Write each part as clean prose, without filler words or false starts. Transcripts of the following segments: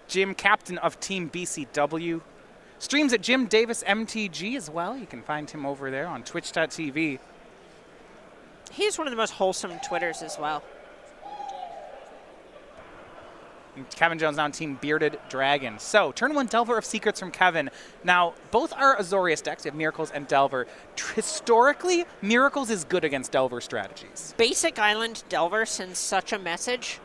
Jim, captain of Team BCW. Streams at Jim Davis MTG as well. You can find him over there on twitch.tv. He's one of the most wholesome Twitters as well. And Kevin Jones now on Team Bearded Dragon. So, turn 1 Delver of Secrets from Kevin. Now, both are Azorius decks. You have Miracles and Delver. Historically, Miracles is good against Delver strategies. Basic Island Delver sends such a message.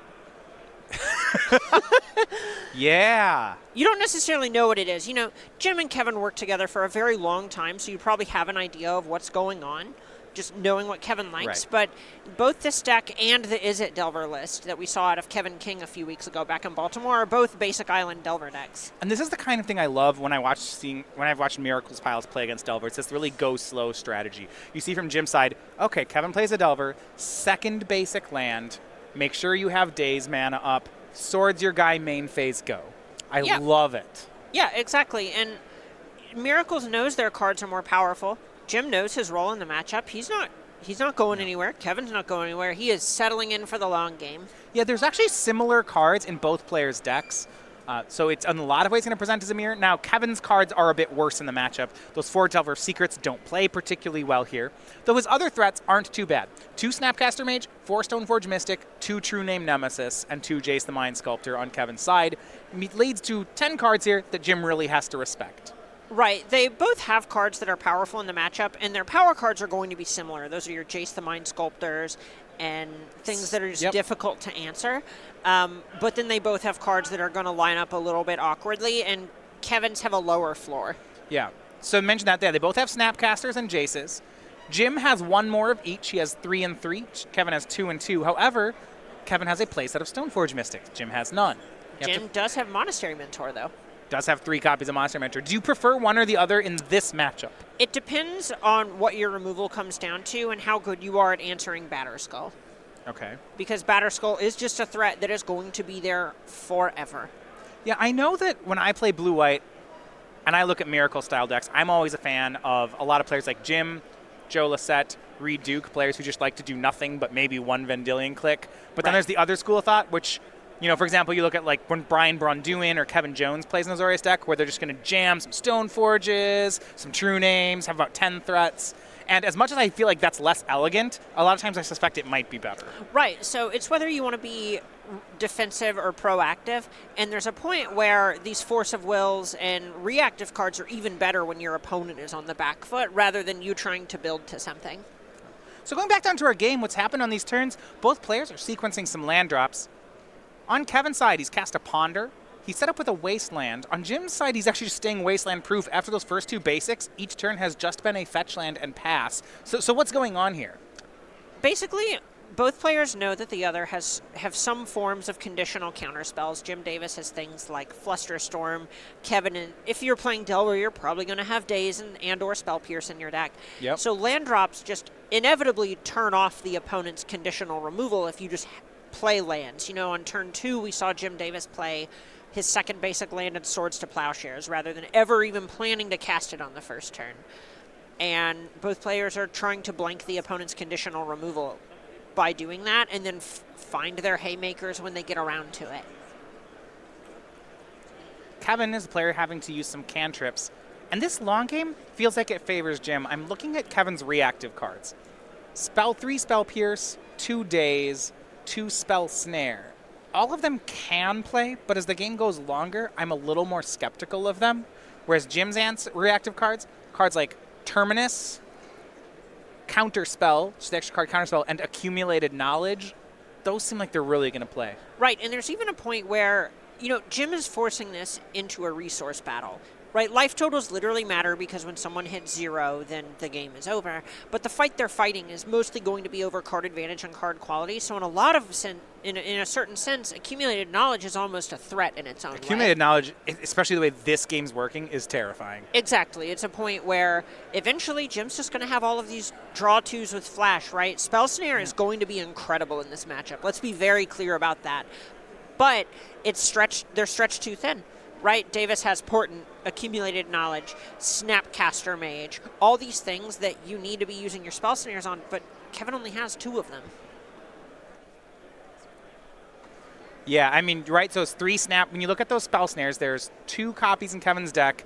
Yeah. You don't necessarily know what it is. You know, Jim and Kevin worked together for a very long time, so you probably have an idea of what's going on, just knowing what Kevin likes. Right. But both this deck and the Is It Delver list that we saw out of Kevin King a few weeks ago back in Baltimore are both Basic Island Delver decks. And this is the kind of thing I love when I've watched Miracles piles play against Delver. It's this really go slow strategy. You see from Jim's side, okay, Kevin plays a Delver, second basic land, make sure you have Daze mana up, swords your guy, main phase, go. I love it. Yeah, exactly. And Miracles knows their cards are more powerful. Jim knows his role in the matchup. He's not going anywhere. Kevin's not going anywhere. He is settling in for the long game. Yeah, there's actually similar cards in both players' decks. So it's in a lot of ways going to present as a mirror. Now, Kevin's cards are a bit worse in the matchup. Those 4 Delver Secrets don't play particularly well here. Though his other threats aren't too bad. 2 Snapcaster Mage, 4 Stoneforge Mystic, 2 True Name Nemesis, and 2 Jace the Mind Sculptor on Kevin's side. It leads to 10 cards here that Jim really has to respect. Right. They both have cards that are powerful in the matchup, and their power cards are going to be similar. Those are your Jace the Mind Sculptors and things that are just difficult to answer. But then they both have cards that are going to line up a little bit awkwardly, and Kevin's have a lower floor. Yeah. So mention that there. They both have Snapcasters and Jaces. Jim has 1 more of each. He has 3 and 3. Kevin has 2 and 2. However, Kevin has a playset of Stoneforge Mystics. Jim has none. Jim does have Monastery Mentor, though. Does have 3 copies of Monastery Mentor. Do you prefer one or the other in this matchup? It depends on what your removal comes down to and how good you are at answering Batterskull. Okay. Because Batterskull is just a threat that is going to be there forever. Yeah, I know that when I play blue-white and I look at Miracle-style decks, I'm always a fan of a lot of players like Jim, Joe Lissette, Reed Duke, players who just like to do nothing but maybe one Vendilion click. But then there's the other school of thought, which, you know, for example, you look at like when Brian Braun-Duin or Kevin Jones plays an Azorius deck where they're just going to jam some Stoneforges, some True Names, have about 10 threats. And as much as I feel like that's less elegant, a lot of times I suspect it might be better. Right. So it's whether you want to be defensive or proactive. And there's a point where these Force of Wills and reactive cards are even better when your opponent is on the back foot rather than you trying to build to something. So going back down to our game, what's happened on these turns, both players are sequencing some land drops. On Kevin's side, he's cast a Ponder. He's set up with a Wasteland. On Jim's side, he's actually just staying Wasteland-proof. After those first 2 basics, each turn has just been a fetch land and pass. So what's going on here? Basically, both players know that the other have some forms of conditional counterspells. Jim Davis has things like Flusterstorm. Kevin, and if you're playing Delver, you're probably going to have Daze and or Spell Pierce in your deck. Yep. So land drops just inevitably turn off the opponent's conditional removal if you just play lands. You know, on turn 2, we saw Jim Davis play his second basic land and Swords to Plowshares rather than ever even planning to cast it on the first turn. And both players are trying to blank the opponent's conditional removal by doing that and then find their haymakers when they get around to it. Kevin is a player having to use some cantrips. And this long game feels like it favors Jim. I'm looking at Kevin's reactive cards. 3 Spell Pierce, 2 Daze, 2 Spell Snare. All of them can play, but as the game goes longer, I'm a little more skeptical of them. Whereas Jim's reactive cards like Terminus, Counterspell, just the extra card Counterspell, and Accumulated Knowledge, those seem like they're really going to play. Right, and there's even a point where, you know, Jim is forcing this into a resource battle. Right, life totals literally matter because when someone hits 0, then the game is over. But the fight they're fighting is mostly going to be over card advantage and card quality. So in a certain sense, accumulated knowledge is almost a threat in its own way. Accumulated knowledge, especially the way this game's working, is terrifying. Exactly. It's a point where eventually Jim's just going to have all of these draw 2s with flash, right? Spell Snare is going to be incredible in this matchup. Let's be very clear about that. But they're stretched too thin. Right, Davis has Portent, Accumulated Knowledge, Snapcaster Mage, all these things that you need to be using your Spell Snares on, but Kevin only has 2 of them. Yeah, I mean, right, so it's 3 snap. When you look at those spell snares, there's 2 copies in Kevin's deck,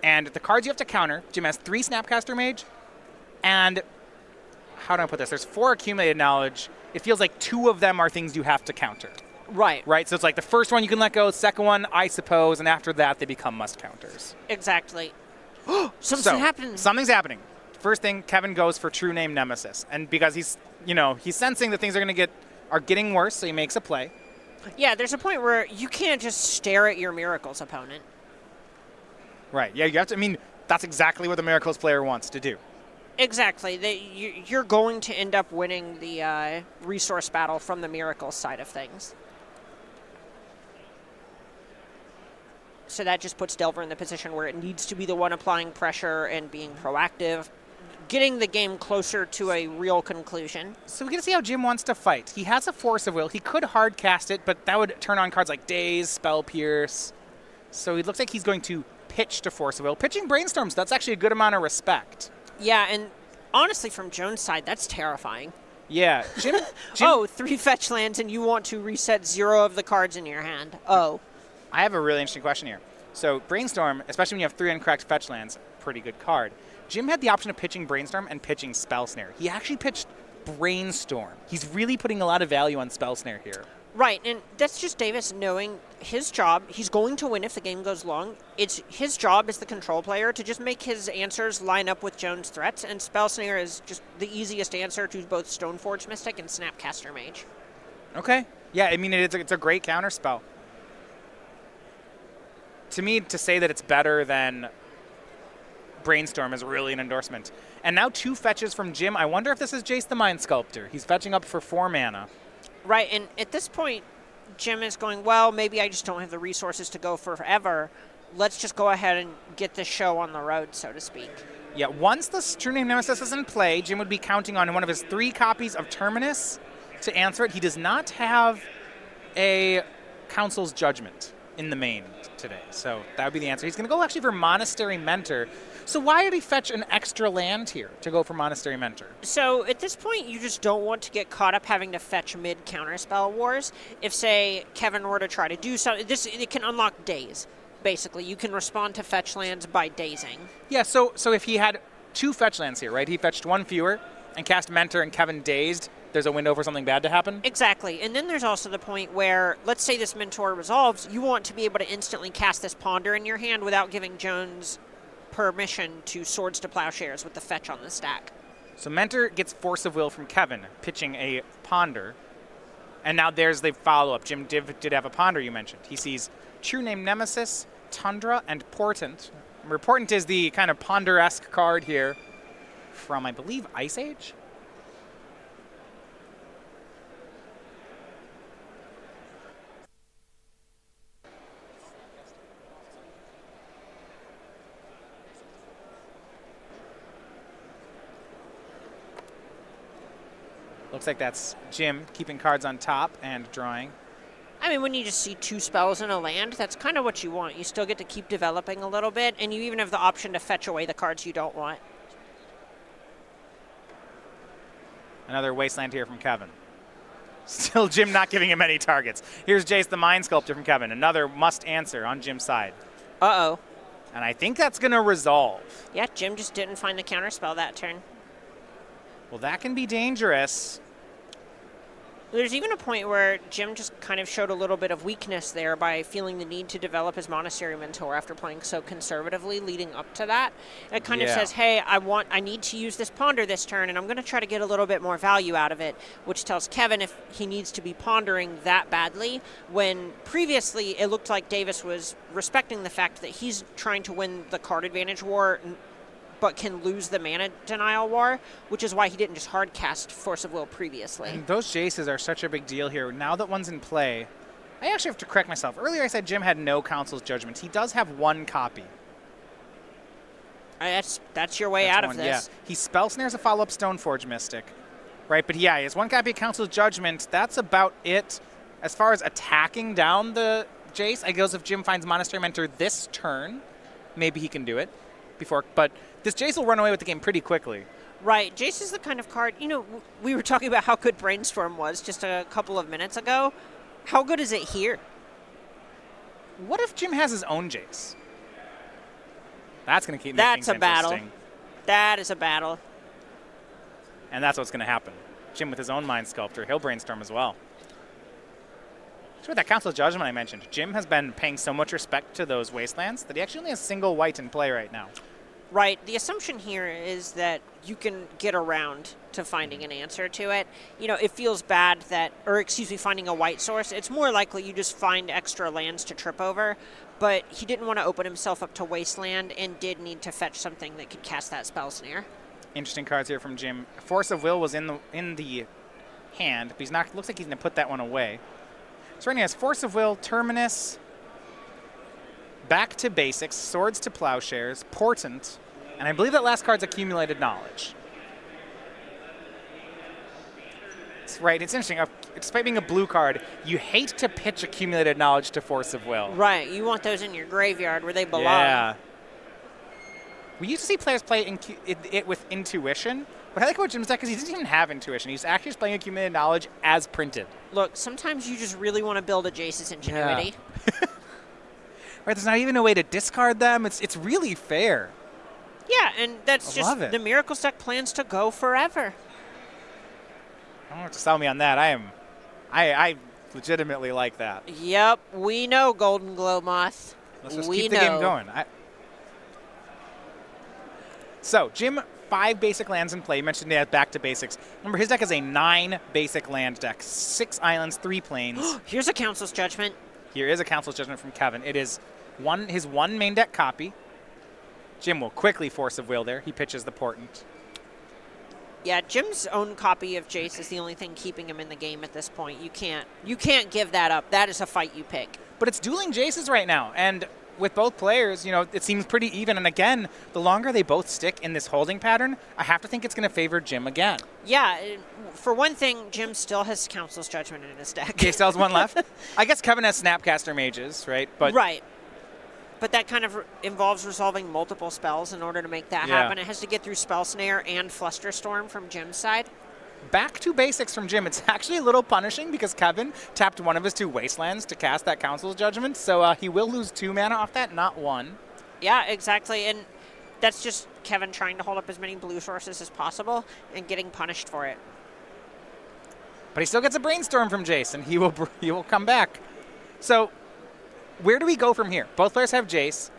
and the cards you have to counter, Jim has 3 Snapcaster Mage, and how do I put this? There's 4 accumulated knowledge. It feels like 2 of them are things you have to counter. Right. Right, so it's like the first one you can let go, the second one, I suppose, and after that they become must counters. Exactly. Something's happening. First thing, Kevin goes for True Name Nemesis, and because he's sensing that things are getting worse, so he makes a play. Yeah, there's a point where you can't just stare at your Miracles opponent. Right. Yeah, you have to. I mean, that's exactly what the Miracles player wants to do. Exactly. You're going to end up winning the resource battle from the Miracles side of things. So that just puts Delver in the position where it needs to be the one applying pressure and being proactive, getting the game closer to a real conclusion. So we get to see how Jim wants to fight. He has a Force of Will. He could hard cast it, but that would turn on cards like Daze, Spell Pierce. So it looks like he's going to pitch to Force of Will. Pitching Brainstorms, that's actually a good amount of respect. Yeah, and honestly, from Jones' side, that's terrifying. Yeah. Jim Oh, 3 fetch lands, and you want to reset 0 of the cards in your hand. Oh. I have a really interesting question here. So Brainstorm, especially when you have 3 incorrect fetch lands, pretty good card. Jim had the option of pitching Brainstorm and pitching Spell Snare. He actually pitched Brainstorm. He's really putting a lot of value on Spell Snare here. Right, and that's just Davis knowing his job. He's going to win if the game goes long. It's his job as the control player to just make his answers line up with Jones' threats, and Spell Snare is just the easiest answer to both Stoneforge Mystic and Snapcaster Mage. Okay. Yeah, I mean, it's a great counter spell. To me, to say that it's better than Brainstorm is really an endorsement. And now 2 fetches from Jim. I wonder if this is Jace the Mind Sculptor. He's fetching up for 4 mana. Right, and at this point, Jim is going, well, maybe I just don't have the resources to go forever. Let's just go ahead and get this show on the road, so to speak. Yeah, once the True Name Nemesis is in play, Jim would be counting on one of his 3 copies of Terminus to answer it. He does not have a Council's Judgment in the main today, so that would be the answer. He's going to go actually for Monastery Mentor. So why did he fetch an extra land here to go for Monastery Mentor? So at this point, you just don't want to get caught up having to fetch mid-counterspell wars. If, say, Kevin were to try to do something, it can unlock daze, basically. You can respond to fetch lands by dazing. Yeah, so if he had 2 fetch lands here, right? He fetched 1 fewer and cast Mentor and Kevin dazed, there's a window for something bad to happen? Exactly. And then there's also the point where, let's say this Mentor resolves, you want to be able to instantly cast this Ponder in your hand without giving Jones permission to Swords to Plowshares with the fetch on the stack. So Mentor gets Force of Will from Kevin, pitching a Ponder. And now there's the follow-up. Jim did have a Ponder you mentioned. He sees True Name Nemesis, Tundra, and Portent. Remember, Portent is the kind of Ponder-esque card here from, I believe, Ice Age? Looks like that's Jim keeping cards on top and drawing. I mean, when you just see 2 spells in a land, that's kind of what you want. You still get to keep developing a little bit, and you even have the option to fetch away the cards you don't want. Another Wasteland here from Kevin. Still Jim not giving him any targets. Here's Jace the Mind Sculptor from Kevin. Another must answer on Jim's side. Uh-oh. And I think that's going to resolve. Yeah, Jim just didn't find the counterspell that turn. Well, that can be dangerous. There's even a point where Jim just kind of showed a little bit of weakness there by feeling the need to develop his Monastery Mentor after playing so conservatively leading up to that. It kind of says, hey, I need to use this Ponder this turn, and I'm going to try to get a little bit more value out of it, which tells Kevin if he needs to be pondering that badly, when previously it looked like Davis was respecting the fact that he's trying to win the card advantage war but can lose the mana denial war, which is why he didn't just hard cast Force of Will previously. And those Jaces are such a big deal here. Now that one's in play, I actually have to correct myself. Earlier I said Jim had no Council's Judgment. He does have 1 copy. That's your way out of this. Yeah. He Spell Snares a follow-up Stoneforge Mystic, right? But yeah, he has 1 copy of Council's Judgment. That's about it. As far as attacking down the Jace, I guess if Jim finds Monastery Mentor this turn, maybe he can do it before, but this Jace will run away with the game pretty quickly. Right. Jace is the kind of card, we were talking about how good Brainstorm was just a couple of minutes ago. How good is it here? What if Jim has his own Jace? That's going to keep making things That's a battle. interesting. That is a battle. And that's what's going to happen. Jim with his own Mind Sculptor, he'll brainstorm as well. So with that Council Judgment I mentioned, Jim has been paying so much respect to those Wastelands that he actually only has single white in play right now. Right. The assumption here is that you can get around to finding an answer to it. You know, it feels bad that, finding a white source. It's more likely you just find extra lands to trip over, but he didn't want to open himself up to Wasteland and did need to fetch something that could cast that Spell Snare. Interesting cards here from Jim. Force of Will was in the hand, but he's not. Looks like he's going to put that one away. So right now he has Force of Will, Terminus, Back to Basics, Swords to Plowshares, Portent, and I believe that last card's Accumulated Knowledge. That's right. It's interesting. Despite being a blue card, you hate to pitch Accumulated Knowledge to Force of Will. Right. You want those in your graveyard where they belong. Yeah. We used to see players play it with Intuition. What I like about Jim's deck is he doesn't even have Intuition. He's actually just playing Accumulated Knowledge as printed. Look, sometimes you just really want to build a Jace's Ingenuity. Yeah. Right, there's not even a way to discard them. It's really fair. Yeah, and that's I love just it. the Miracles deck plans to go forever. I don't have to sell me on that. I legitimately like that. Yep, we know, Golden Glow Moth. Let's just we keep the know. game going. So, Jim, 5 basic lands in play. You mentioned he had Back to Basics. Remember, his deck is a 9 basic land deck. 6 islands, 3 plains. Here's a Council's Judgment. Here is a Council's Judgment from Kevin. It is his one main deck copy. Jim will quickly Force of Will there. He pitches the Portent. Yeah, Jim's own copy of Jace is the only thing keeping him in the game at this point. You can't give that up. That is a fight you pick. But it's dueling Jaces right now, and with both players, it seems pretty even. And again, the longer they both stick in this holding pattern, I have to think it's going to favor Jim again. Yeah, for one thing, Jim still has Council's Judgment in his deck. He still has one left? I guess Kevin has Snapcaster Mages, right? Right. But that kind of involves resolving multiple spells in order to make that happen. It has to get through Spell Snare and Flusterstorm from Jim's side. Back to Basics from Jim. It's actually a little punishing because Kevin tapped one of his 2 Wastelands to cast that Council's Judgment, so he will lose 2 mana off that, not 1. Yeah, exactly, and that's just Kevin trying to hold up as many blue sources as possible and getting punished for it. But he still gets a Brainstorm from Jace, and he will come back. So, where do we go from here? Both players have Jace.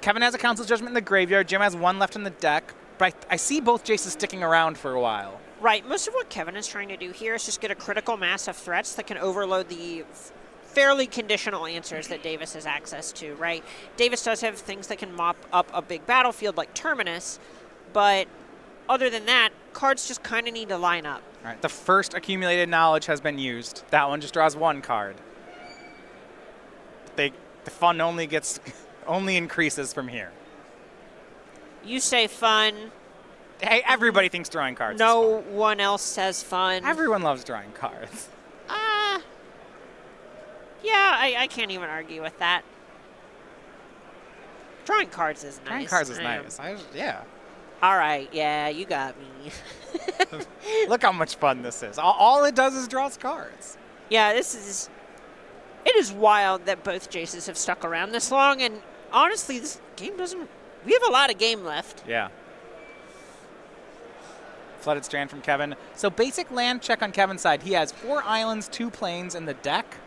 Kevin has a Council's Judgment in the graveyard. Jim has 1 left in the deck, but I see both Jaces sticking around for a while. Right. Most of what Kevin is trying to do here is just get a critical mass of threats that can overload the fairly conditional answers that Davis has access to, right? Davis does have things that can mop up a big battlefield like Terminus, but other than that, cards just kind of need to line up. All right, the first Accumulated Knowledge has been used. That one just draws 1 card. The fun only increases from here. You say fun. Hey, everybody thinks drawing cards No is fun. one else says fun. Everyone loves drawing cards. Yeah, I can't even argue with that. Drawing cards is nice. Drawing cards is nice. Yeah. All right, yeah, you got me. Look how much fun this is. All it does is draws cards. Yeah, it is wild that both Jaces have stuck around this long, and honestly, this game doesn't... We have a lot of game left. Yeah. Flooded Strand from Kevin. So basic land check on Kevin's side. He has 4 islands, 2 plains in the deck.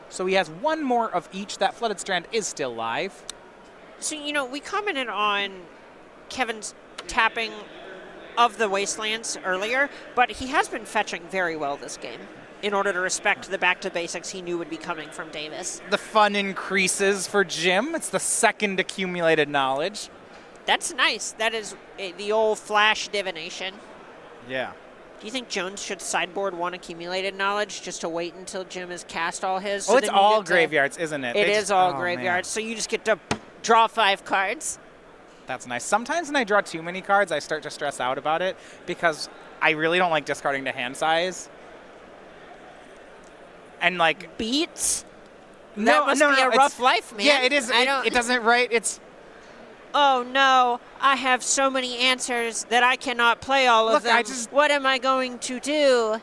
So he has 1 more of each. That Flooded Strand is still live. So, we commented on Kevin's tapping of the Wastelands earlier, but he has been fetching very well this game in order to respect the back to basics he knew would be coming from Davis. The fun increases for Jim. It's the 2nd Accumulated Knowledge. That's nice. That is the old flash divination. Yeah. Do you think Jones should sideboard 1 Accumulated Knowledge just to wait until Jim has cast all his? Oh, it's all graveyards, isn't it? It is all graveyards, so you just get to draw 5 cards. That's nice. Sometimes when I draw too many cards, I start to stress out about it because I really don't like discarding to hand size. And Beats? No, That must be a rough life, man. Yeah, it is. It doesn't, right? It's... Oh, no, I have so many answers that I cannot play all of them. What am I going to do?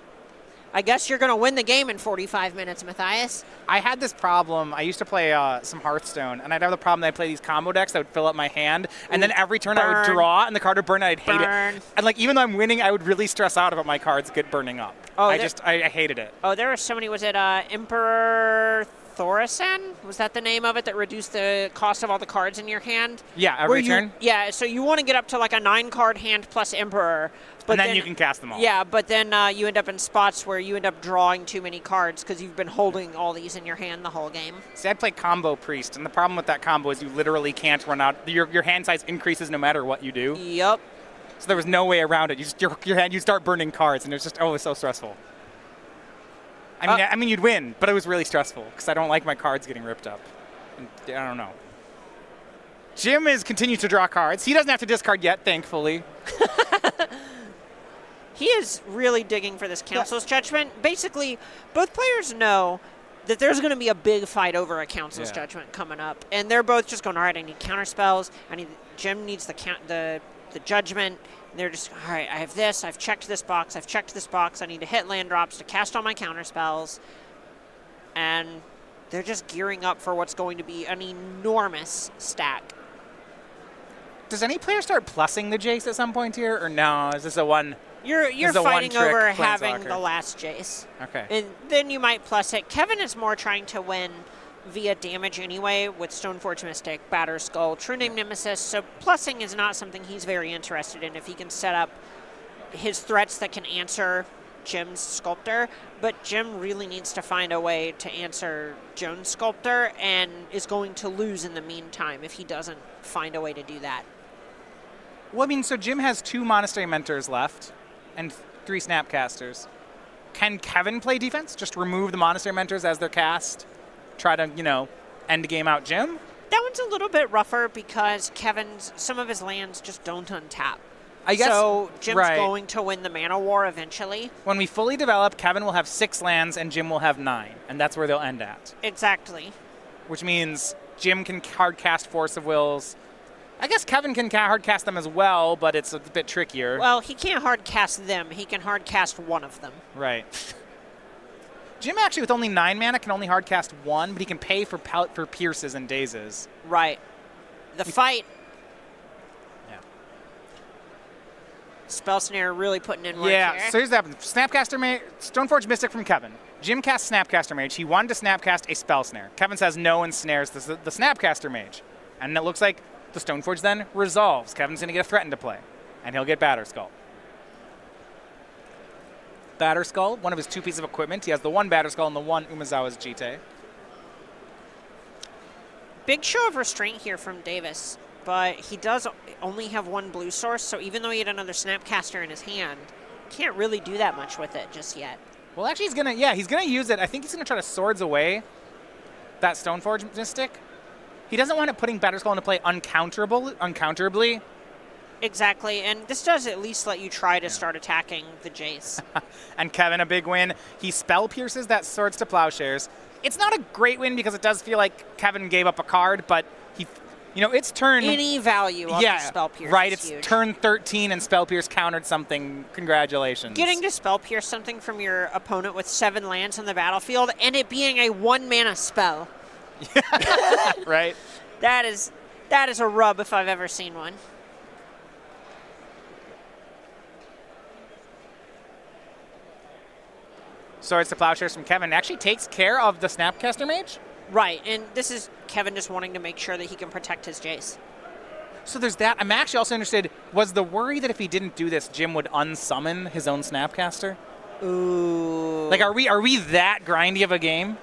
I guess you're going to win the game in 45 minutes, Matthias. I had this problem. I used to play some Hearthstone, and I'd have the problem that I'd play these combo decks that would fill up my hand, and then every turn I would draw, and the card would burn, and I'd hate it. And like even though I'm winning, I would really stress out about my cards get burning up. Oh, I hated it. Oh, there were so many. Was it Emperor Thoresen? Was that the name of it that reduced the cost of all the cards in your hand? Yeah, every turn? Yeah, so you want to get up to like a 9-card hand plus Emperor. But and then you can cast them all. Yeah, but then you end up in spots where you end up drawing too many cards because you've been holding all these in your hand the whole game. See, I'd play Combo Priest, and the problem with that combo is you literally can't run out. Your hand size increases no matter what you do. Yep. So there was no way around it. Your hand, you start burning cards, and it was so stressful. I mean, you'd win, but it was really stressful because I don't like my cards getting ripped up. And I don't know. Jim is continuing to draw cards. He doesn't have to discard yet, thankfully. He is really digging for this Council's Judgment. Basically, both players know that there's going to be a big fight over a Council's Judgment coming up, and they're both just going, all right, I need counter spells. Jim needs the Judgment. And they're just, all right, I have this. I've checked this box. I need to hit land drops to cast all my counter spells. And they're just gearing up for what's going to be an enormous stack. Does any player start plussing the Jace at some point here, or no? Is this a one? You're fighting over having the last Jace. Okay. And then you might plus it. Kevin is more trying to win via damage anyway with Stoneforge Mystic, Batter Skull, True Name Nemesis. So plussing is not something he's very interested in if he can set up his threats that can answer Jim's Sculptor. But Jim really needs to find a way to answer Joan's Sculptor and is going to lose in the meantime if he doesn't find a way to do that. Well, I mean, so Jim has 2 Monastery Mentors left and 3 Snapcasters. Can Kevin play defense? Just remove the Monastery Mentors as they're cast? Try to, end game out Jim? That one's a little bit rougher because some of his lands just don't untap. I guess, so Jim's going to win the mana war eventually. When we fully develop, Kevin will have 6 lands and Jim will have 9, and that's where they'll end at. Exactly. Which means Jim can hard cast Force of Wills. I guess Kevin can hard cast them as well, but it's a bit trickier. Well, he can't hard cast them. He can hard cast one of them. Right. Jim actually, with only 9 mana, can only hard cast 1, but he can pay for Pierces and Dazes. Right. The fight. Yeah. Spell Snare really putting in work here. Yeah, so here's what happens. Snapcaster Mage, Stoneforge Mystic from Kevin. Jim casts Snapcaster Mage. He wanted to Snapcast a Spell Snare. Kevin says no and snares the Snapcaster Mage. And it looks like the Stoneforge then resolves. Kevin's going to get a threat into play, and he'll get Batter Skull. Batter Skull, one of his 2 pieces of equipment. He has the 1 Batter Skull and the 1 Umezawa's Jite. Big show of restraint here from Davis, but he does only have 1 blue source, so even though he had another Snapcaster in his hand, can't really do that much with it just yet. Well, actually, he's gonna use it. I think he's gonna try to Swords away that Stoneforge Mystic. He doesn't want it putting Batter Skull into play uncounterably. Exactly, and this does at least let you try to start attacking the Jace. And Kevin, a big win. He Spell Pierces that Swords to Plowshares. It's not a great win because it does feel like Kevin gave up a card, but it's turn... Any value of the Spell Pierce right, is it's huge. Turn 13 and Spell Pierce countered something. Congratulations. Getting to Spell Pierce something from your opponent with 7 lands on the battlefield and it being a 1-mana spell. Right? That is a rub if I've ever seen one. Swords to Plowshares from Kevin actually takes care of the Snapcaster Mage. Right, and this is Kevin just wanting to make sure that he can protect his Jace. So there's that. I'm actually also interested, was the worry that if he didn't do this, Jim would unsummon his own Snapcaster? Ooh. Like, are we that grindy of a game?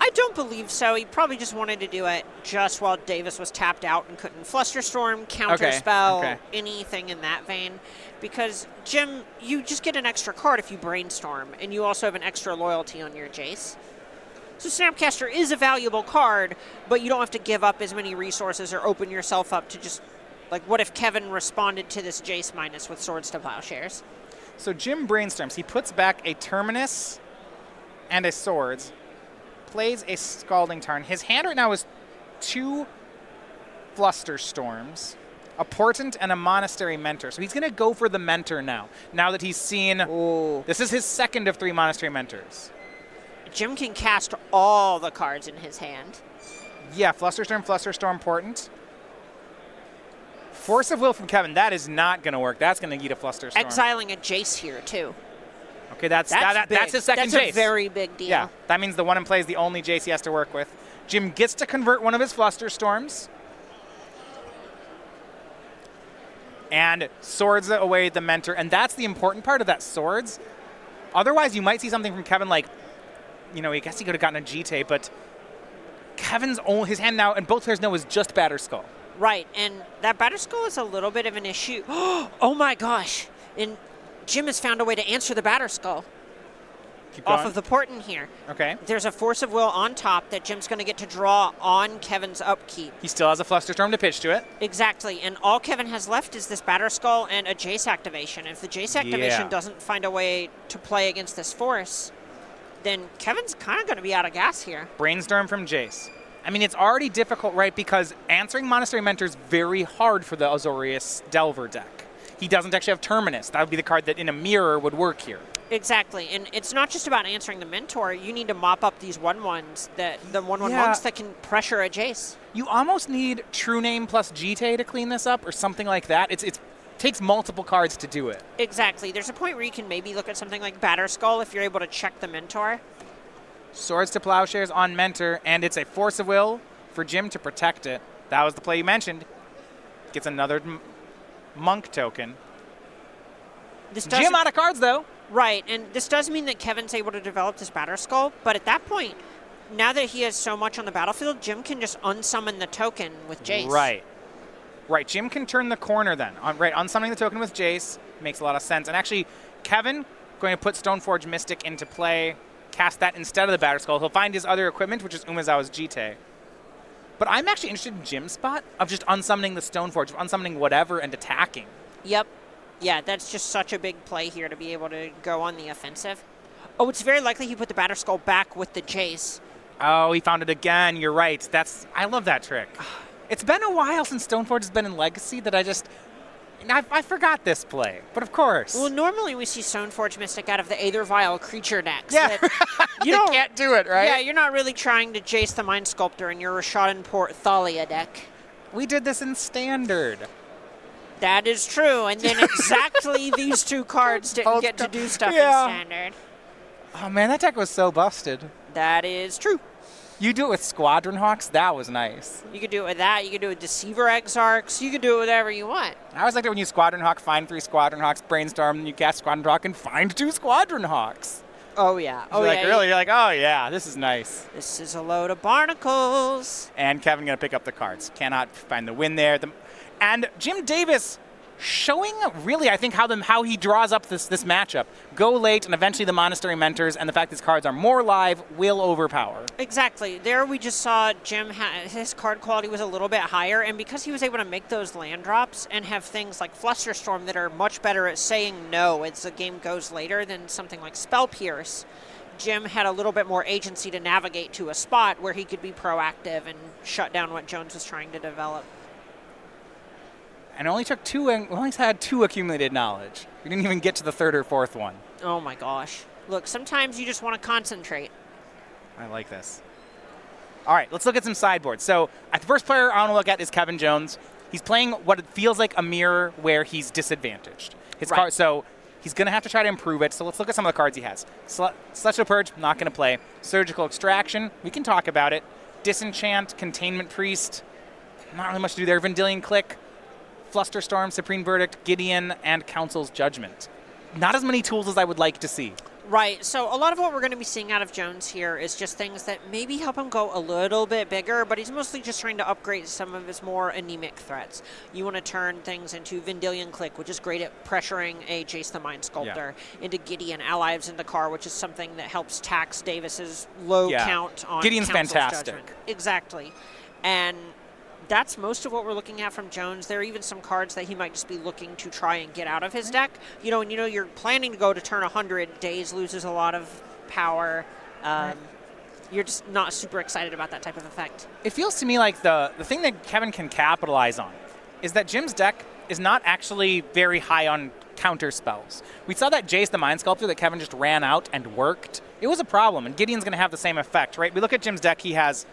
I don't believe so. He probably just wanted to do it just while Davis was tapped out and couldn't Flusterstorm, Counterspell, anything in that vein. Because, Jim, you just get an extra card if you Brainstorm, and you also have an extra loyalty on your Jace. So Snapcaster is a valuable card, but you don't have to give up as many resources or open yourself up to just, like, what if Kevin responded to this Jace minus with Swords to Plowshares? So Jim brainstorms. He puts back a Terminus and a Swords, plays a Scalding Tarn. His hand right now is 2 Flusterstorms a Portent, and a Monastery Mentor. So he's going to go for the Mentor now that he's seen. Ooh. This is his second of 3 Monastery Mentors. Jim can cast all the cards in his hand. Yeah, Flusterstorm, Portent. Force of Will from Kevin. That is not going to work. That's going to eat a Flusterstorm. Exiling a Jace here, too. Okay, that's his second Jace. That's a very big deal. Yeah, that means the one in play is the only Jace he has to work with. Jim gets to convert one of his Flusterstorms. And swords away the Mentor. And that's the important part of that, swords. Otherwise, you might see something from Kevin like, I guess he could have gotten a G-Tape, but his hand now, and both players know, is just Batterskull. Right, and that Batterskull is a little bit of an issue. Oh my gosh. And Jim has found a way to answer the Batterskull off of the Portent here. Okay. There's a Force of Will on top that Jim's going to get to draw on Kevin's upkeep. He still has a Flusterstorm to pitch to it. Exactly, and all Kevin has left is this Batterskull and a Jace activation. If the Jace activation doesn't find a way to play against this Force, then Kevin's kind of going to be out of gas here. Brainstorm from Jace. I mean, it's already difficult, right? Because answering Monastery Mentor is very hard for the Azorius Delver deck. He doesn't actually have Terminus. That would be the card that in a mirror would work here. Exactly, and it's not just about answering the Mentor. You need to mop up these 1/1s, the 1/1s that can pressure a Jace. You almost need True Name plus Jite to clean this up or something like that. It takes multiple cards to do it. Exactly. There's a point where you can maybe look at something like Batterskull if you're able to check the Mentor. Swords to Plowshares on Mentor, and it's a Force of Will for Jim to protect it. That was the play you mentioned. Gets another Monk token. Jim out of cards, though. Right, and this does mean that Kevin's able to develop this Batterskull, but at that point, now that he has so much on the battlefield, Jim can just unsummon the token with Jace. Right. Jim can turn the corner then. Unsummoning the token with Jace makes a lot of sense. And actually, Kevin going to put Stoneforge Mystic into play, cast that instead of the Batterskull. He'll find his other equipment, which is Umezawa's Jite. But I'm actually interested in Jim's spot of just unsummoning the Stoneforge, of unsummoning whatever and attacking. Yep. Yeah, that's just such a big play here to be able to go on the offensive. Oh, it's very likely he put the Batterskull back with the Jace. Oh, he found it again. You're right. I love that trick. It's been a while since Stoneforge has been in Legacy that I forgot this play. But of course. Well, normally we see Stoneforge Mystic out of the Aethervile creature decks. Yeah. You can't do it, right? Yeah, you're not really trying to Jace the Mind Sculptor in your Rashadan Port Thalia deck. We did this in Standard. That is true, and then exactly these two cards didn't get to do stuff in Standard. Oh man, that deck was so busted. That is true. You do it with Squadron Hawks, that was nice. You could do it with that, you could do it with Deceiver Exarchs, you could do it with whatever you want. I always liked it when you Squadron Hawk, find 3 Squadron Hawks, brainstorm, and you cast Squadron Hawk and find 2 Squadron Hawks. Oh yeah. You're like, oh yeah, this is nice. This is a load of barnacles. And Kevin gonna pick up the cards. Cannot find the win there. And Jim Davis showing really, I think, how he draws up this matchup. Go late, and eventually the Monastery Mentors and the fact these cards are more live will overpower. Exactly. There we just saw Jim, his card quality was a little bit higher, and because he was able to make those land drops and have things like Flusterstorm that are much better at saying no as the game goes later than something like Spell Pierce, Jim had a little bit more agency to navigate to a spot where he could be proactive and shut down what Jones was trying to develop. And only had 2 accumulated knowledge. We didn't even get to the 3rd or 4th one. Oh my gosh. Look, sometimes you just want to concentrate. I like this. All right, let's look at some sideboards. So, the first player I want to look at is Kevin Jones. He's playing what it feels like a mirror where he's disadvantaged. So he's going to have to try to improve it. So let's look at some of the cards he has. Celestial Purge, not going to play. Surgical Extraction, we can talk about it. Disenchant, Containment Priest, not really much to do there. Vendilion Click, Flusterstorm, Supreme Verdict, Gideon, and Council's Judgment. Not as many tools as I would like to see. Right, so a lot of what we're going to be seeing out of Jones here is just things that maybe help him go a little bit bigger, but he's mostly just trying to upgrade some of his more anemic threats. You want to turn things into Vendilion Click, which is great at pressuring a Jace the Mind Sculptor, into Gideon, Allies in the Car, which is something that helps tax Davis's low count on Gideon's Council's fantastic. Judgment. Exactly. And that's most of what we're looking at from Jones. There are even some cards that he might just be looking to try and get out of his deck. And you're planning to go to turn 100. Daze loses a lot of power. You're just not super excited about that type of effect. It feels to me like the thing that Kevin can capitalize on is that Jim's deck is not actually very high on counter spells. We saw that Jace the Mind Sculptor that Kevin just ran out and worked. It was a problem, and Gideon's going to have the same effect, right? We look at Jim's deck, he has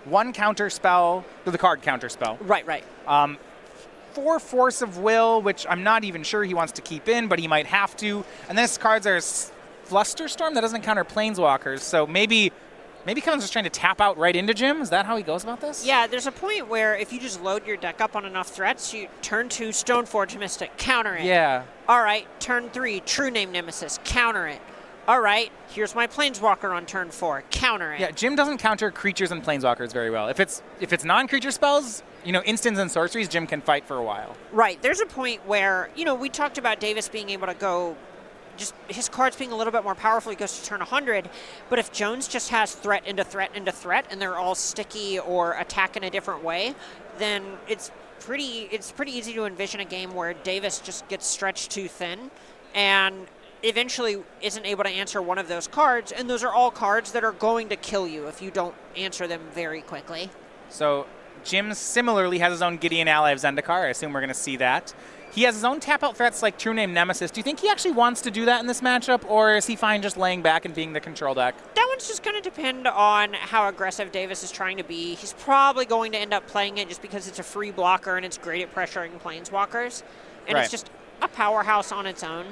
1 counter spell, the card counter spell. Right. 4 Force of Will, which I'm not even sure he wants to keep in, but he might have to. And then his cards are Flusterstorm that doesn't counter Planeswalkers, so maybe Kevin's just trying to tap out right into Jim. Is that how he goes about this? Yeah, there's a point where if you just load your deck up on enough threats, you turn 2 Stoneforge Mystic, counter it. Yeah. All right, turn 3 True Name Nemesis, counter it. All right, here's my Planeswalker on turn 4, counter it. Yeah, Jim doesn't counter creatures and Planeswalkers very well. If it's non-creature spells, instants and sorceries, Jim can fight for a while. Right, there's a point where, we talked about Davis being able to go, just his cards being a little bit more powerful, he goes to turn 100, but if Jones just has threat into threat into threat, and they're all sticky or attack in a different way, then it's pretty easy to envision a game where Davis just gets stretched too thin, and eventually isn't able to answer one of those cards, and those are all cards that are going to kill you if you don't answer them very quickly. So Jim similarly has his own Gideon ally of Zendikar. I assume we're going to see that. He has his own tap-out threats like True Name Nemesis. Do you think he actually wants to do that in this matchup, or is he fine just laying back and being the control deck? That one's just going to depend on how aggressive Davis is trying to be. He's probably going to end up playing it just because it's a free blocker and it's great at pressuring Planeswalkers. And Right. It's just a powerhouse on its own.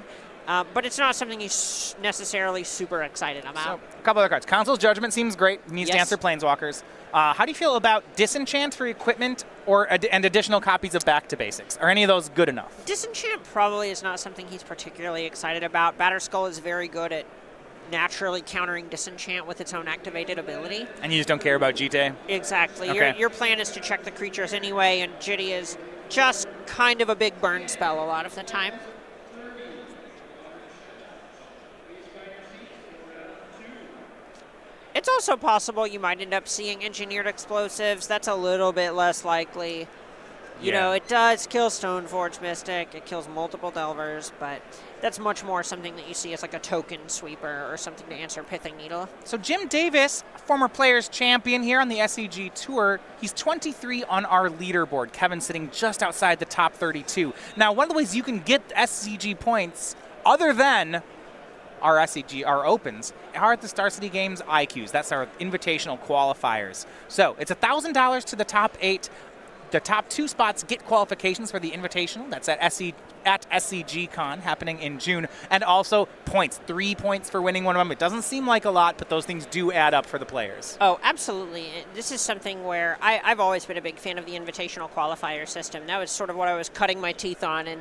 But it's not something he's necessarily super excited about. So, a couple other cards. Council's Judgment seems great. He needs to Yes. answer Planeswalkers. How do you feel about Disenchant for equipment and additional copies of Back to Basics? Are any of those good enough? Disenchant probably is not something he's particularly excited about. Batterskull is very good at naturally countering Disenchant with its own activated ability. And you just don't care about Jite? Exactly. Okay. Your plan is to check the creatures anyway, and Jitty is just kind of a big burn spell a lot of the time. It's also possible you might end up seeing engineered explosives. That's a little bit less likely. It does kill Stoneforge Mystic. It kills multiple Delvers, but that's much more something that you see as like a token sweeper or something to answer Pithing Needle. So Jim Davis, former players champion here on the SCG Tour, he's 23 on our leaderboard. Kevin sitting just outside the top 32. Now, one of the ways you can get SCG points, other than our SCG, our opens, are at the Star City Games IQs. That's our invitational qualifiers. So it's $1,000 to the top 8. The top 2 spots get qualifications for the invitational. That's at SCGCon happening in June. And also points, 3 points for winning one of them. It doesn't seem like a lot, but those things do add up for the players. Oh, absolutely. This is something where I've always been a big fan of the invitational qualifier system. That was sort of what I was cutting my teeth on in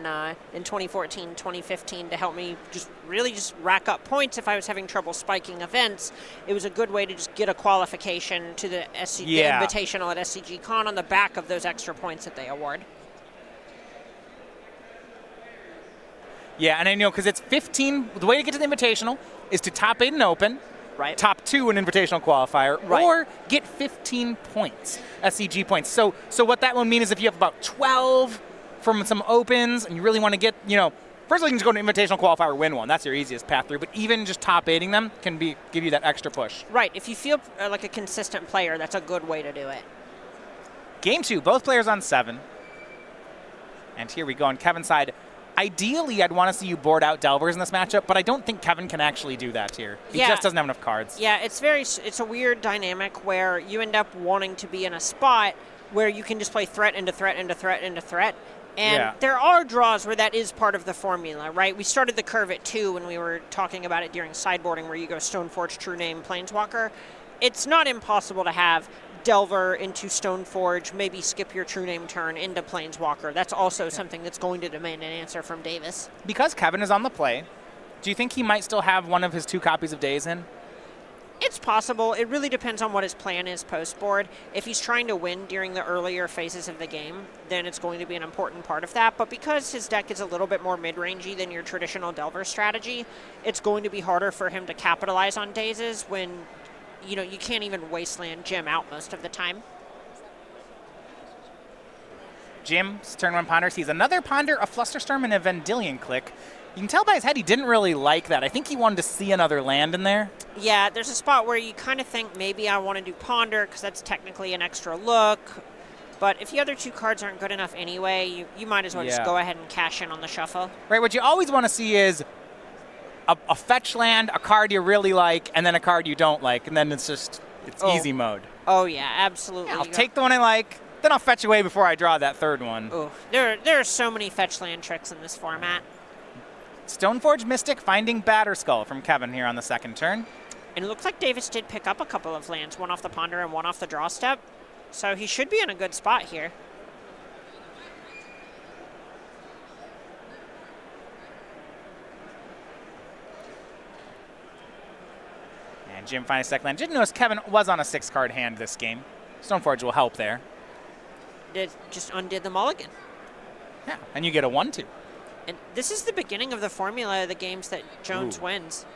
2014, 2015 to help me just rack up points if I was having trouble spiking events. It was a good way to just get a qualification to the invitational at SCGCon on the back of those extra points that they award. Yeah, and I know because it's 15. The way to get to the invitational is to top 8 and open, right? Top 2 an invitational qualifier, right, or get 15 points, SCG points. So what that will mean is if you have about 12 from some opens and you really want to get, first of all, you can just go to invitational qualifier, win one. That's your easiest path through. But even just top 8ing them can give you that extra push. Right. If you feel like a consistent player, that's a good way to do it. Game 2, both players on 7. And here we go on Kevin's side. Ideally, I'd want to see you board out Delvers in this matchup, but I don't think Kevin can actually do that here. He just doesn't have enough cards. Yeah, it's a weird dynamic where you end up wanting to be in a spot where you can just play threat into threat into threat into threat. And there are draws where that is part of the formula, right? We started the curve at 2 when we were talking about it during sideboarding, where you go Stoneforge, True Name, Planeswalker. It's not impossible to have Delver into Stoneforge, maybe skip your True Name turn into Planeswalker. That's also something that's going to demand an answer from Davis. Because Kevin is on the play, do you think he might still have one of his 2 copies of Days in? It's possible. It really depends on what his plan is post-board. If he's trying to win during the earlier phases of the game, then it's going to be an important part of that. But because his deck is a little bit more mid-rangey than your traditional Delver strategy, it's going to be harder for him to capitalize on Dazes when you can't even Wasteland Jim out most of the time. Jim's turn 1 ponder sees another ponder, a Flusterstorm, and a Vendilion Click. You can tell by his head he didn't really like that. I think he wanted to see another land in there. Yeah, there's a spot where you kind of think maybe I want to do ponder because that's technically an extra look. But if the other 2 cards aren't good enough anyway, you might as well just go ahead and cash in on the shuffle. Right, what you always want to see is a fetch land, a card you really like, and then a card you don't like, and then it's easy mode. Oh, yeah, absolutely. Yeah, I'll take the one I like, then I'll fetch away before I draw that third one. Oh, there are so many fetch land tricks in this format. Stoneforge Mystic finding Batterskull from Kevin here on the second turn. And it looks like Davis did pick up a couple of lands, one off the ponder and one off the draw step. So he should be in a good spot here. And Jim finds second land. Didn't notice Kevin was on a 6-card hand this game. Stoneforge will help there. It just undid the mulligan. Yeah, and you get a 1-2. And this is the beginning of the formula of the games that Jones wins.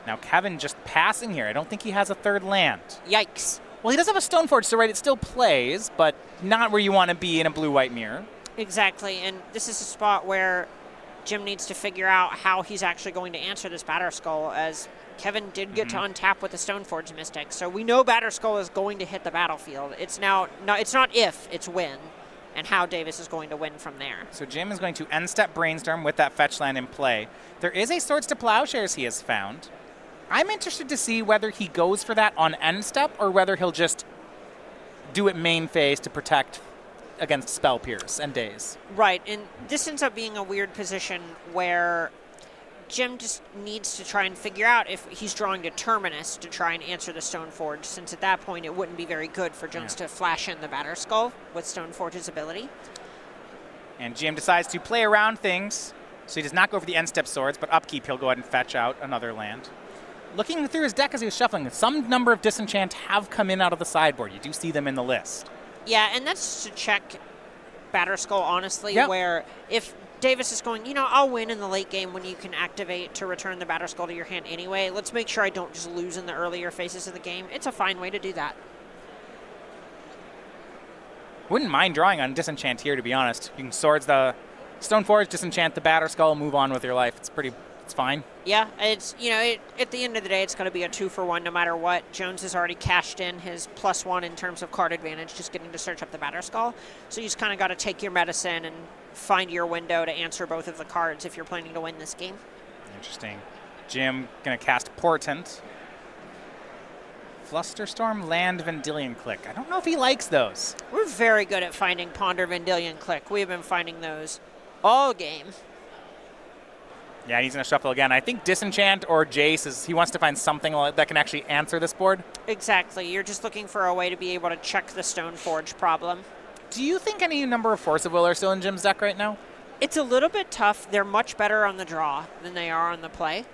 Now Kevin just passing here. I don't think he has a third land. Yikes. Well, he does have a Stoneforge, so right, it still plays, but not where you want to be in a blue-white mirror. Exactly, and this is a spot where Jim needs to figure out how he's actually going to answer this Batterskull, as Kevin did get to untap with the Stoneforge Mystic. So we know Batterskull is going to hit the battlefield. It's not if, it's when, and how Davis is going to win from there. So Jim is going to end-step Brainstorm with that fetch land in play. There is a Swords to Plowshares he has found. I'm interested to see whether he goes for that on end step or whether he'll just do it main phase to protect against Spell Pierce and Daze. Right, and this ends up being a weird position where Jim just needs to try and figure out if he's drawing to Terminus to try and answer the Stoneforge, since at that point it wouldn't be very good for Jones to flash in the Batterskull with Stoneforge's ability. And Jim decides to play around things, so he does not go for the end step Swords, but upkeep he'll go ahead and fetch out another land. Looking through his deck as he was shuffling, some number of Disenchant have come in out of the sideboard. You do see them in the list. Yeah, and that's to check Batterskull, honestly, where if Davis is going, I'll win in the late game when you can activate to return the Batterskull to your hand anyway. Let's make sure I don't just lose in the earlier phases of the game. It's a fine way to do that. Wouldn't mind drawing on Disenchant here, to be honest. You can Swords the Stoneforge, Disenchant the Batterskull, move on with your life. It's fine. Yeah, it's, at the end of the day, it's going to be a 2-for-1 no matter what. Jones has already cashed in his +1 in terms of card advantage, just getting to search up the Batterskull. So you just kind of got to take your medicine and find your window to answer both of the cards if you're planning to win this game. Interesting. Jim going to cast Portent. Flusterstorm, Land, Vendilion Click. I don't know if he likes those. We're very good at finding Ponder, Vendilion Click. We've been finding those all game. Yeah, he's going to shuffle again. I think Disenchant or Jace he wants to find something that can actually answer this board. Exactly. You're just looking for a way to be able to check the Stoneforge problem. Do you think any number of Force of Will are still in Jim's deck right now? It's a little bit tough. They're much better on the draw than they are on the play.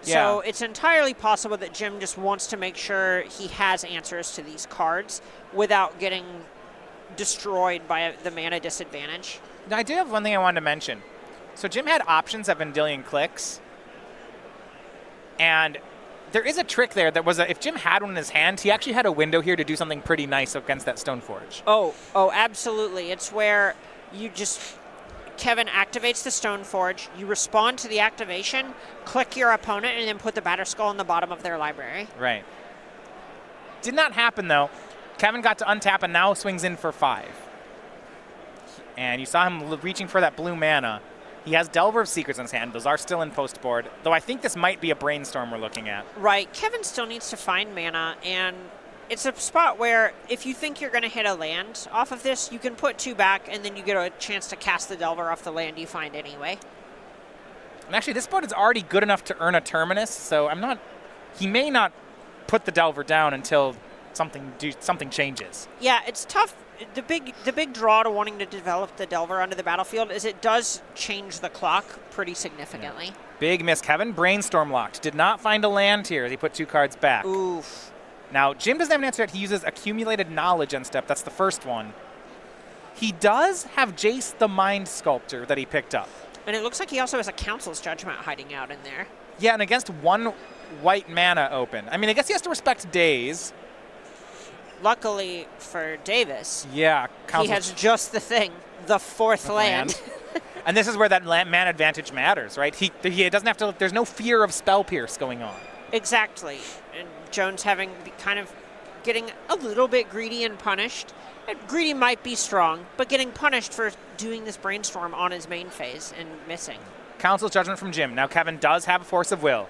Yeah. So it's entirely possible that Jim just wants to make sure he has answers to these cards without getting destroyed by the mana disadvantage. Now, I do have one thing I wanted to mention. So Jim had options at Vendilion Clicks, and there is a trick there that was if Jim had one in his hand, he actually had a window here to do something pretty nice against that Stoneforge. Oh, absolutely. It's where Kevin activates the Stoneforge, you respond to the activation, click your opponent, and then put the Batterskull in the bottom of their library. Right. Did not happen, though. Kevin got to untap and now swings in for 5. And you saw him reaching for that blue mana. He has Delver of Secrets in his hand. Those are still in post board, though I think this might be a Brainstorm we're looking at. Right. Kevin still needs to find mana, and it's a spot where if you think you're going to hit a land off of this, you can put 2 back, and then you get a chance to cast the Delver off the land you find anyway. And actually, this board is already good enough to earn a Terminus, so he may not put the Delver down until something changes. Yeah, it's tough. The big draw to wanting to develop the Delver onto the battlefield is it does change the clock pretty significantly. Yeah. Big miss, Kevin. Brainstorm locked. Did not find a land here as he put 2 cards back. Oof. Now, Jim doesn't have an answer yet. He uses Accumulated Knowledge on step. That's the first one. He does have Jace the Mind Sculptor that he picked up. And it looks like he also has a Council's Judgment hiding out in there. Yeah, and against 1 white mana open. I mean, I guess he has to respect Daze. Luckily for Davis, he has just the thing, the 4th land. And this is where that mana advantage matters, right? He doesn't have to. There's no fear of Spell Pierce going on. Exactly. And Jones having kind of getting a little bit greedy and punished. And greedy might be strong, but getting punished for doing this brainstorm on his main phase and missing. Council's judgment from Jim. Now Kevin does have a force of will.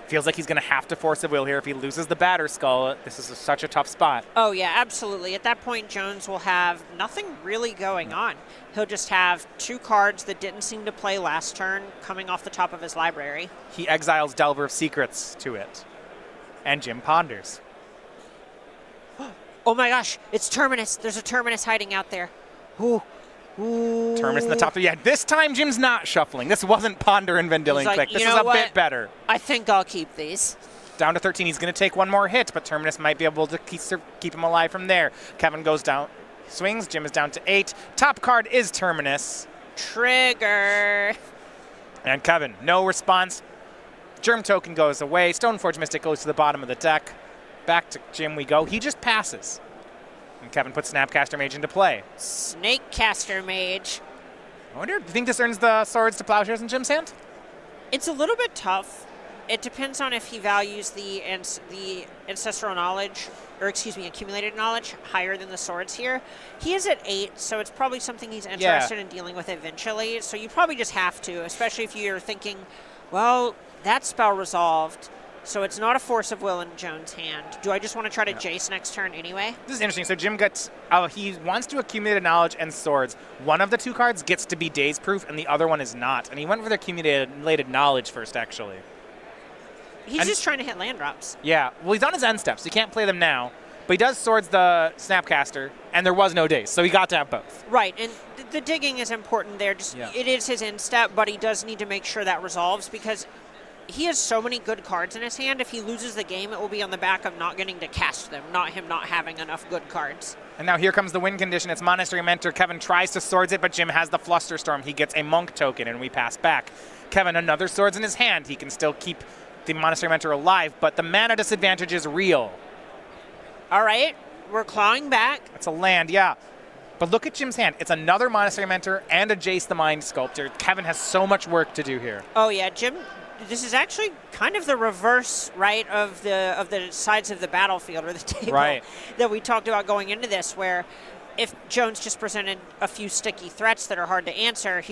Feels like he's going to have to force of will here. If he loses the batter skull, this is such a tough spot. Oh, yeah, absolutely. At that point, Jones will have nothing really going on. He'll just have 2 cards that didn't seem to play last turn coming off the top of his library. He exiles Delver of Secrets to it. And Jim ponders. Oh my gosh, it's Terminus. There's a Terminus hiding out there. Ooh. Ooh. Terminus in the top 3. Yeah, this time Jim's not shuffling. This wasn't Ponder and Vendilion Like, Click. This you is know a what? bit better. I think I'll keep these. Down to 13. He's going to take one more hit, but Terminus might be able to keep him alive from there. Kevin goes down, swings. Jim is down to 8. Top card is Terminus. Trigger. And Kevin, no response. Germ Token goes away. Stoneforge Mystic goes to the bottom of the deck. Back to Jim we go. He just passes. And Kevin puts Snapcaster Mage into play. Snakecaster Mage. I wonder, do you think this earns the swords to plowshares in Jim's hand? It's a little bit tough. It depends on if he values the ancestral knowledge, or excuse me, accumulated knowledge higher than the swords here. He is at 8, so it's probably something he's interested in dealing with eventually. So you probably just have to, especially if you're thinking, well, that spell resolved, so it's not a force of will in Jones' hand. Do I just want to try to Jace next turn anyway? This is interesting. So Jim gets, he wants to accumulate knowledge and swords. One of the 2 cards gets to be daze proof, and the other one is not. And he went for the accumulated knowledge first, actually. He's just trying to hit land drops. Yeah, well, he's on his end steps. So he can't play them now. But he does swords the Snapcaster, and there was no daze, so he got to have both. Right, and the digging is important there. It is his end step, but he does need to make sure that resolves because he has so many good cards in his hand. If he loses the game, it will be on the back of not getting to cast them, not him not having enough good cards. And now here comes the win condition. It's Monastery Mentor. Kevin tries to swords it, but Jim has the Flusterstorm. He gets a Monk token, and we pass back. Kevin, another swords in his hand. He can still keep the Monastery Mentor alive, but the mana disadvantage is real. All right, we're clawing back. It's a land, yeah. But look at Jim's hand. It's another Monastery Mentor and a Jace the Mind Sculptor. Kevin has so much work to do here. Oh, yeah, Jim. This is actually kind of the reverse, right, of the sides of the battlefield or the table that we talked about going into this, where if Jones just presented a few sticky threats that are hard to answer,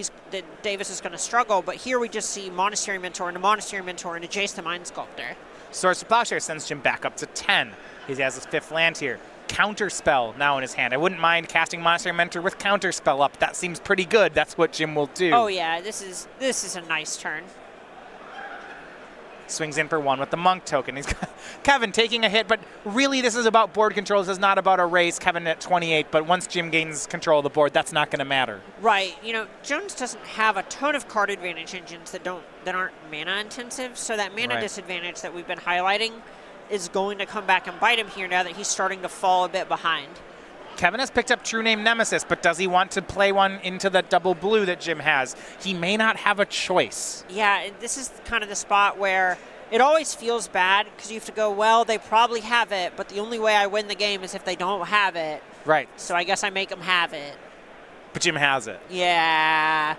Davis is going to struggle. But here we just see Monastery Mentor and a Monastery Mentor and a Jace the Mind Sculptor. Swords to Plowshare sends Jim back up to 10. He has his 5th land here. Counterspell now in his hand. I wouldn't mind casting Monastery Mentor with Counterspell up. That seems pretty good. That's what Jim will do. Oh yeah, this is a nice turn. Swings in for 1 with the Monk token. He's got Kevin taking a hit, but really this is about board control. This is not about a race. Kevin at 28, but once Jim gains control of the board, that's not going to matter. Right. You know, Jones doesn't have a ton of card advantage engines that aren't mana intensive, so that mana disadvantage that we've been highlighting is going to come back and bite him here now that he's starting to fall a bit behind. Kevin has picked up True Name Nemesis, but does he want to play one into the double blue that Jim has? He may not have a choice. Yeah, this is kind of the spot where it always feels bad because you have to go, well, they probably have it, but the only way I win the game is if they don't have it. Right. So I guess I make them have it. But Jim has it. Yeah.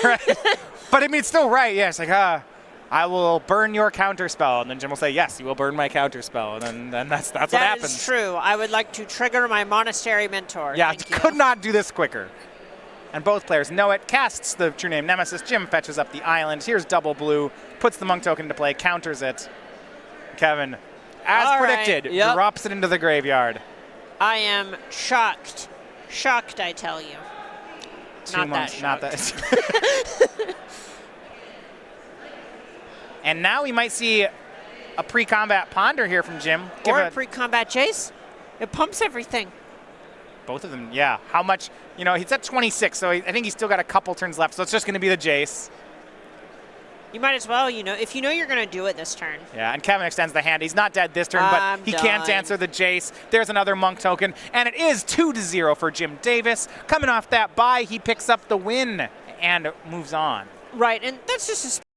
Right. But I mean, it's still right. Yeah, it's like, I will burn your counterspell, and then Jim will say, yes, you will burn my counterspell, and then that's what happens. That is true. I would like to trigger my Monastery Mentor. Yeah, could not do this quicker. And both players know it. Casts the True Name Nemesis. Jim fetches up the island. Here's double blue. Puts the Monk token into play. Counters it. Kevin, as predicted, drops it into the graveyard. I am shocked. Shocked, I tell you. Not that. And now we might see a pre-combat Ponder here from Jim. Or a pre-combat Jace. It pumps everything. Both of them, yeah. How much, he's at 26, so I think he's still got a couple turns left, so it's just going to be the Jace. You might as well, if you know you're going to do it this turn. Yeah, and Kevin extends the hand. He's not dead this turn, but he can't answer the Jace. There's another Monk token, and it is 2-0 for Jim Davis. Coming off that bye, he picks up the win and moves on. Right, and that's just a